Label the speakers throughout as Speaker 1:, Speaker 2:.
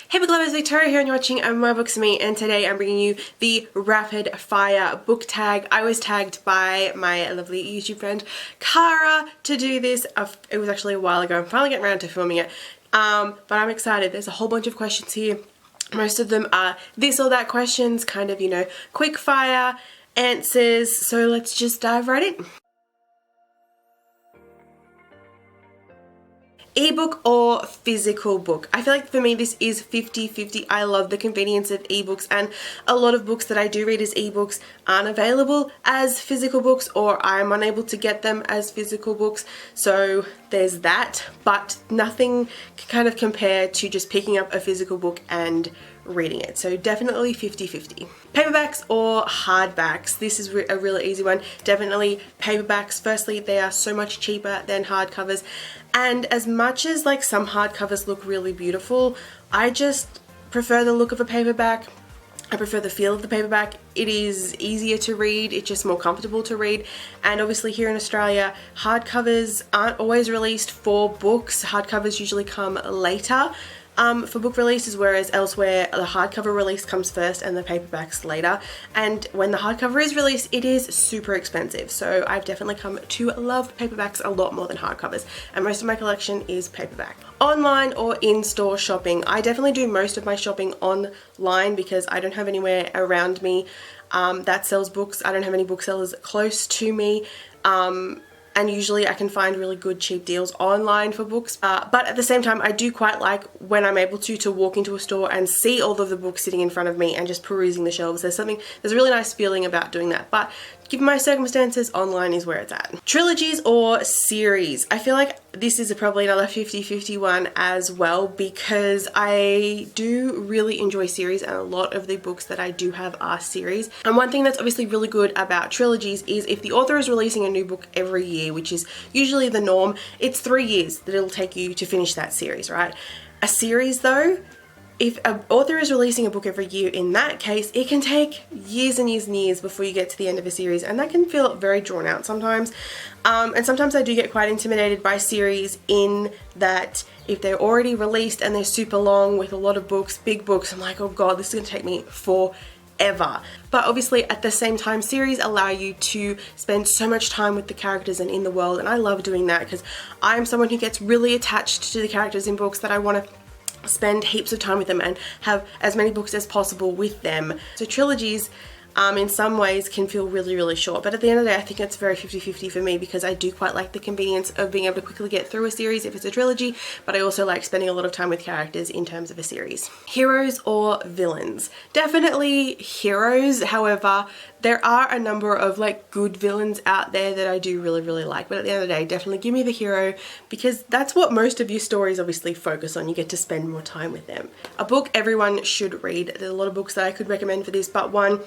Speaker 1: Hey book lovers, Victoria here and you're watching My Books Me, and today I'm bringing you the rapid fire book tag. I was tagged by my lovely YouTube friend Cara to do this. It was actually a while ago. I'm finally getting around to filming it, but I'm excited. There's a whole bunch of questions here. Most of them are this or that questions, kind of, you know, quick fire answers. So let's just dive right in. Ebook or physical book? I feel like for me this is 50-50. I love the convenience of ebooks, and a lot of books that I do read as ebooks aren't available as physical books, or I'm unable to get them as physical books, so there's that. But nothing can kind of compare to just picking up a physical book and reading it. So definitely 50-50. Paperbacks or hardbacks? This is a really easy one. Definitely paperbacks. Firstly, they are so much cheaper than hardcovers, and as much as like some hardcovers look really beautiful, I just prefer the look of a paperback. I prefer the feel of the paperback. It is easier to read, it's just more comfortable to read, and obviously here in Australia hardcovers aren't always released for books. Hardcovers usually come later for book releases, whereas elsewhere the hardcover release comes first and the paperbacks later. And when the hardcover is released, it is super expensive. So I've definitely come to love paperbacks a lot more than hardcovers, and most of my collection is paperback. Online or in-store shopping? I definitely do most of my shopping online because I don't have anywhere around me that sells books. I don't have any booksellers close to me. And usually I can find really good cheap deals online for books. But at the same time, I do quite like when I'm able to walk into a store and see all of the books sitting in front of me and just perusing the shelves. There's a really nice feeling about doing that. But given my circumstances, online is where it's at. Trilogies or series? I feel like this is probably another 50-50 one as well, because I do really enjoy series, and a lot of the books that I do have are series. And one thing that's obviously really good about trilogies is if the author is releasing a new book every year, which is usually the norm, it's 3 years that it'll take you to finish that series, right? A series though, if an author is releasing a book every year, in that case, it can take years and years and years before you get to the end of a series, and that can feel very drawn out sometimes. And sometimes I do get quite intimidated by series in that if they're already released and they're super long with a lot of books, big books, I'm like, oh god, this is gonna take me forever. But obviously at the same time, series allow you to spend so much time with the characters and in the world, and I love doing that because I'm someone who gets really attached to the characters in books, that I want to spend heaps of time with them and have as many books as possible with them. So trilogies in some ways can feel really short, but at the end of the day I think it's very 50-50 for me, because I do quite like the convenience of being able to quickly get through a series if it's a trilogy, but I also like spending a lot of time with characters in terms of a series. Heroes or villains? Definitely heroes. However, there are a number of like good villains out there that I do really like, but at the end of the day, definitely give me the hero, because that's what most of your stories obviously focus on. You get to spend more time with them. A book everyone should read. There's a lot of books that I could recommend for this, but one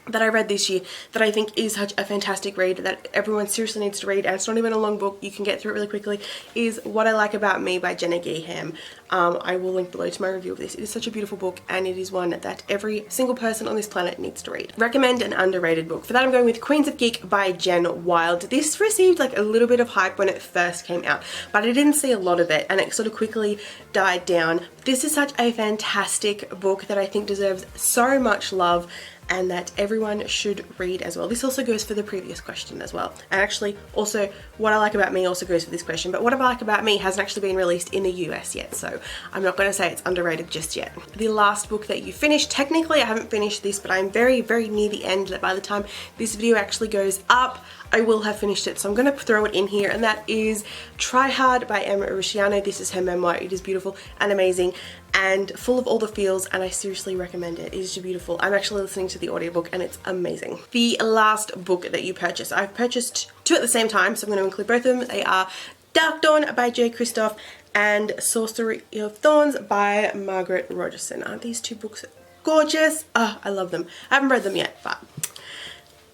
Speaker 1: that I read this year that I think is such a fantastic read that everyone seriously needs to read, and it's not even a long book, you can get through it really quickly, is What I Like About Me by Jenna Geeham. I will link below to my review of this. It is such a beautiful book, and it is one that every single person on this planet needs to read. Recommend an underrated book. For that I'm going with Queens of Geek by Jen Wilde. This received like a little bit of hype when it first came out, but I didn't see a lot of it and it sort of quickly died down. This is such a fantastic book that I think deserves so much love, and that everyone should read as well. This also goes for the previous question as well. And actually also What I Like About Me also goes for this question, but What I Like About Me hasn't actually been released in the US yet, so I'm not going to say it's underrated just yet. The last book that you finished? Technically I haven't finished this, but I'm very near the end, that by the time this video actually goes up I will have finished it, so I'm going to throw it in here, and that is Try Hard by Emma Rusciano. This is her memoir. It is beautiful and amazing and full of all the feels, and I seriously recommend it. It is beautiful. I'm actually listening to the audiobook and it's amazing. The last book that you purchased. I've purchased two at the same time, so I'm going to include both of them. They are Dark Dawn by J. Christoph and Sorcery of Thorns by Margaret Rogerson. Aren't these two books gorgeous? Oh, I love them. I haven't read them yet, but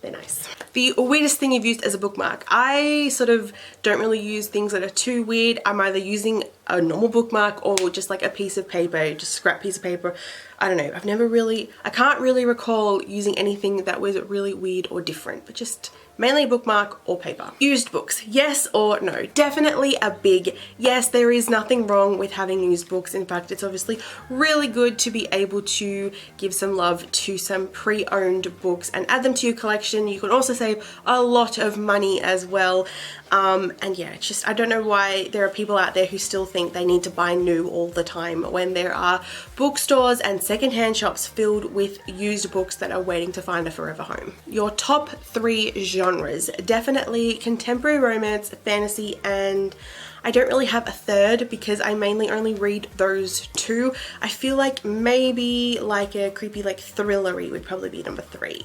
Speaker 1: they're nice. The weirdest thing you've used as a bookmark? I sort of don't really use things that are too weird. I'm either using a normal bookmark or just like a piece of paper, just a scrap piece of paper. I don't know. I can't really recall using anything that was really weird or different, but just mainly Bookmark or paper. Used books, yes or no? Definitely a big yes. There is nothing wrong with having used books. In fact, it's obviously really good to be able to give some love to some pre-owned books and add them to your collection. You can also save a lot of money as well. And yeah, it's just, I don't know why there are people out there who still think they need to buy new all the time when there are bookstores and secondhand shops filled with used books that are waiting to find a forever home. Your top 3 genres, definitely contemporary romance, fantasy, and I don't really have a third because I mainly only read those 2. I feel like maybe like a creepy like thrillery would probably be number 3.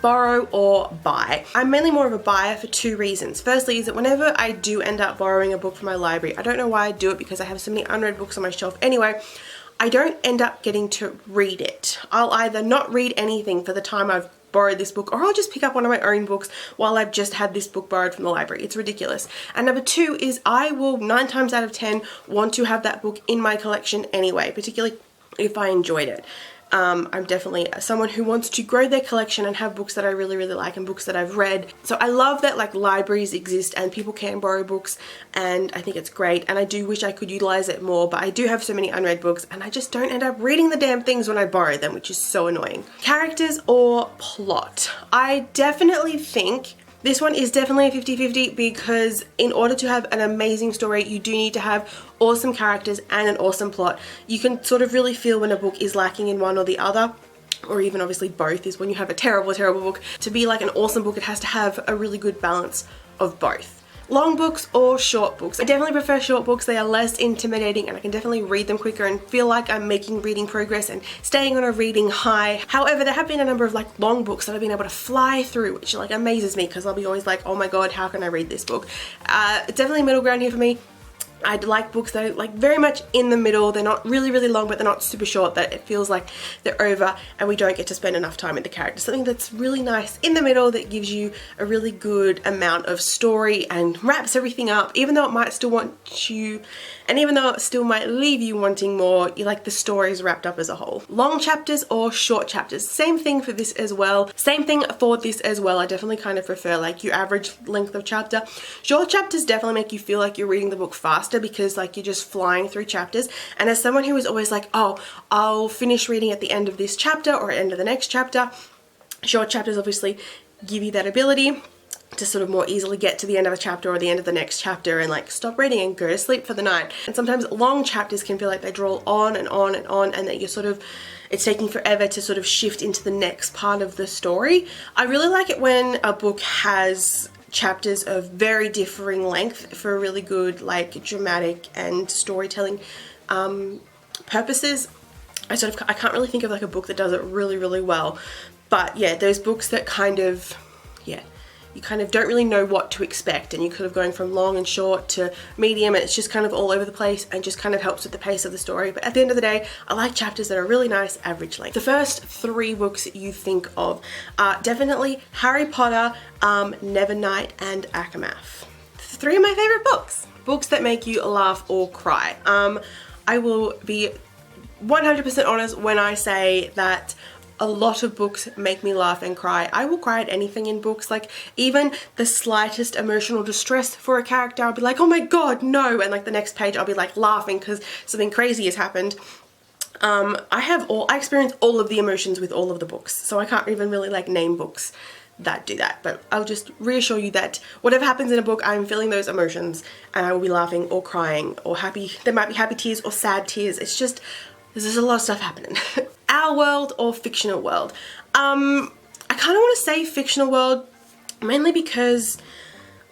Speaker 1: Borrow or buy. I'm mainly more of a buyer for 2 reasons. Firstly is that whenever I do end up borrowing a book from my library, I don't know why I do it because I have so many unread books on my shelf anyway, I don't end up getting to read it. I'll either not read anything for the time I've borrowed this book, or I'll just pick up one of my own books while I've just had this book borrowed from the library. It's ridiculous. And number 2 is I will 9 times out of 10 want to have that book in my collection anyway, particularly if I enjoyed it. I'm definitely someone who wants to grow their collection and have books that I really, really like and books that I've read. So I love that like libraries exist and people can borrow books, and I think it's great, and I do wish I could utilize it more, but I do have so many unread books and I just don't end up reading the damn things when I borrow them, which is so annoying. Characters or plot? I definitely think this one is definitely a 50-50 because in order to have an amazing story, you do need to have awesome characters and an awesome plot. You can sort of really feel when a book is lacking in one or the other, or even obviously both is when you have a terrible, terrible book. To be like an awesome book, it has to have a really good balance of both. Long books or short books? I definitely prefer short books. They are less intimidating and I can definitely read them quicker and feel like I'm making reading progress and staying on a reading high. However, there have been a number of like long books that I've been able to fly through, which like amazes me because I'll be always like, oh my god, how can I read this book? It's definitely middle ground here for me. I like books that are like very much in the middle. They're not really, really long, but they're not super short that it feels like they're over and we don't get to spend enough time with the characters. Something that's really nice in the middle that gives you a really good amount of story and wraps everything up, even though it might still want you, and even though it still might leave you wanting more, you like the story's wrapped up as a whole. Long chapters or short chapters? Same thing for this as well. Same thing for this as well. I definitely kind of prefer like your average length of chapter. Short chapters definitely make you feel like you're reading the book faster because like you're just flying through chapters. And as someone who is always like, oh, I'll finish reading at the end of this chapter or end of the next chapter, short chapters obviously give you that ability to sort of more easily get to the end of a chapter or the end of the next chapter and like stop reading and go to sleep for the night. And sometimes long chapters can feel like they draw on and on and on, and that you're sort of, it's taking forever to sort of shift into the next part of the story. I really like it when a book has chapters of very differing length for really good like dramatic and storytelling purposes. I can't really think of like a book that does it really, really well, but yeah, those books that kind of, yeah, you kind of don't really know what to expect, and you could have gone from long and short to medium, and it's just kind of all over the place and just kind of helps with the pace of the story. But at the end of the day, I like chapters that are really nice average length. The first 3 books you think of are definitely Harry Potter, Nevernight, and Akamath. 3 of my favorite books. Books that make you laugh or cry. I will be 100% honest when I say that a lot of books make me laugh and cry. I will cry at anything in books, like even the slightest emotional distress for a character, I'll be like, oh my god, no, and like the next page I'll be like laughing because something crazy has happened. I experience all of the emotions with all of the books, so I can't even really like name books that do that, but I'll just reassure you that whatever happens in a book, I'm feeling those emotions and I will be laughing or crying or happy. There might be happy tears or sad tears. It's just, there's a lot of stuff happening. Our world or fictional world? I kind of want to say fictional world, mainly because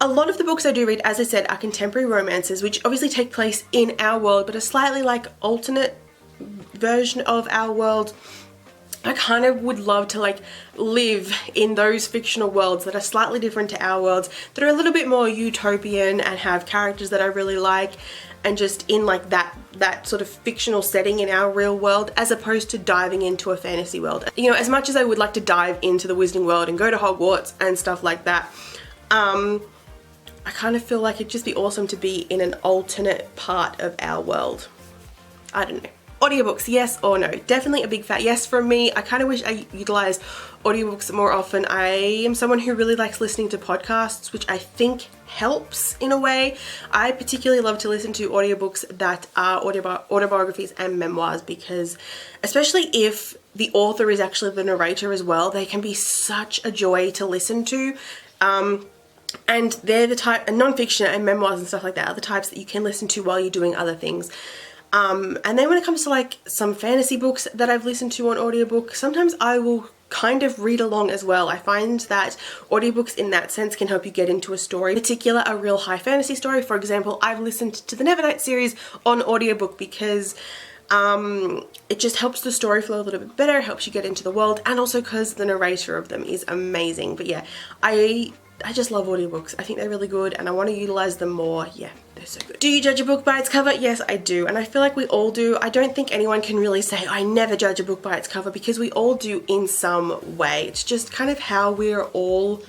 Speaker 1: a lot of the books I do read, as I said, are contemporary romances, which obviously take place in our world, but a slightly like alternate version of our world. I kind of would love to like live in those fictional worlds that are slightly different to our worlds, that are a little bit more utopian and have characters that I really like, and just in like that sort of fictional setting in our real world, as opposed to diving into a fantasy world. You know, as much as I would like to dive into the Wizarding World and go to Hogwarts and stuff like that, I kind of feel like it'd just be awesome to be in an alternate part of our world. I don't know. Audiobooks, yes or no? Definitely a big fat yes from me. I kind of wish I utilized audiobooks more often. I am someone who really likes listening to podcasts, which I think helps in a way. I particularly love to listen to audiobooks that are autobiographies and memoirs, because especially if the author is actually the narrator as well, they can be such a joy to listen to. And they're the type, and non-fiction and memoirs and stuff like that are the types that you can listen to while you're doing other things. And then when it comes to like some fantasy books that I've listened to on audiobook, sometimes I will kind of read along as well. I find that audiobooks in that sense can help you get into a story, in particular a real high fantasy story. For example, I've listened to the Nevernight series on audiobook because it just helps the story flow a little bit better, helps you get into the world, and also because the narrator of them is amazing. But yeah, I just love audiobooks. I think they're really good and I want to utilize them more. Yeah, they're so good. Do you judge a book by its cover? Yes, I do. And I feel like we all do. I don't think anyone can really say, I never judge a book by its cover, because we all do in some way. It's just kind of how we're all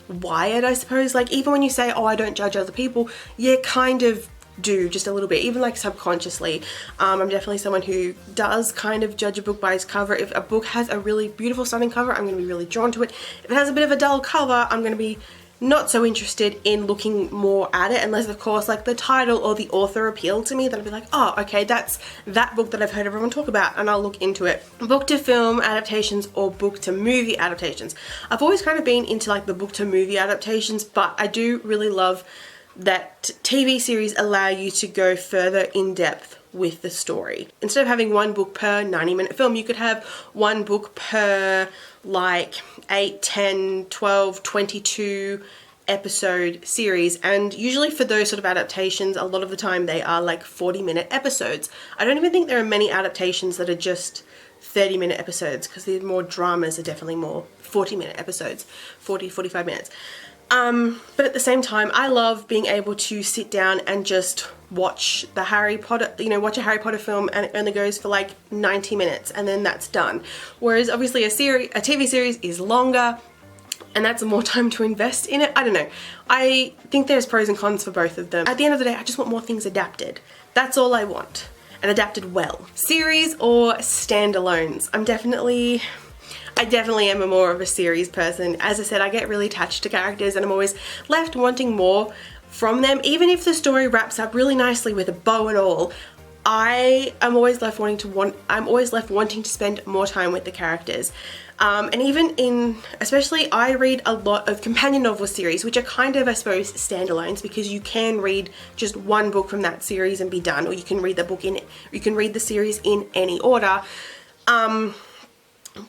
Speaker 1: wired, I suppose. Like even when you say, oh, I don't judge other people, yeah, kind of do just a little bit, even like subconsciously. I'm definitely someone who does kind of judge a book by its cover. If a book has a really beautiful stunning cover, I'm going to be really drawn to it. If it has a bit of a dull cover, I'm going to be not so interested in looking more at it, unless of course like the title or the author appealed to me. Then I'll be like, oh, okay, that's that book that I've heard everyone talk about, and I'll look into it. Book to film adaptations or book to movie adaptations. I've always kind of been into like the book to movie adaptations, but I do really love that TV series allow you to go further in depth with the story. Instead of having one book per 90-minute film, you could have one book per like 8, 10, 12, 22 episode series. And usually for those sort of adaptations, a lot of the time they are like 40-minute episodes. I don't even think there are many adaptations that are just 30-minute episodes, because the more dramas are definitely more 40-minute episodes, 40, 45 minutes. But at the same time, I love being able to sit down and just watch the Harry Potter, watch a Harry Potter film, and it only goes for like 90 minutes and then that's done. Whereas obviously a TV series is longer and that's more time to invest in it. I don't know. I think there's pros and cons for both of them. At the end of the day, I just want more things adapted. That's all I want. And adapted well. Series or standalones? I definitely am more of a series person. As I said, I get really attached to characters and I'm always left wanting more from them. Even if the story wraps up really nicely with a bow and all, I'm always left wanting to spend more time with the characters. And even especially I read a lot of companion novel series, which are kind of, I suppose, standalones, because you can read just one book from that series and be done, or you can read the series in any order.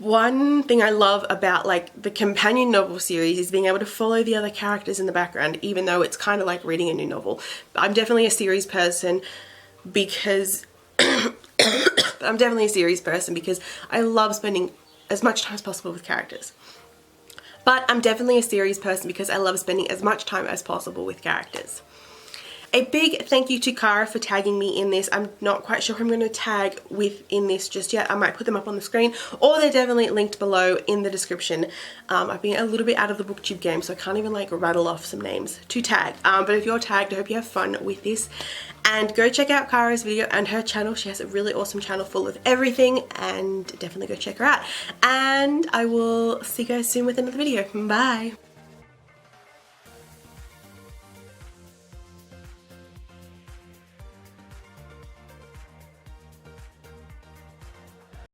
Speaker 1: One thing I love about like the companion novel series is being able to follow the other characters in the background, even though it's kind of like reading a new novel. I'm definitely a series person because I love spending as much time as possible with characters. But I'm definitely a series person because I love spending as much time as possible with characters. A big thank you to Cara for tagging me in this. I'm not quite sure who I'm going to tag in this just yet. I might put them up on the screen, or they're definitely linked below in the description. I've been a little bit out of the booktube game, so I can't even like rattle off some names to tag. But if you're tagged, I hope you have fun with this. And go check out Cara's video and her channel. She has a really awesome channel full of everything, and definitely go check her out. And I will see you guys soon with another video. Bye!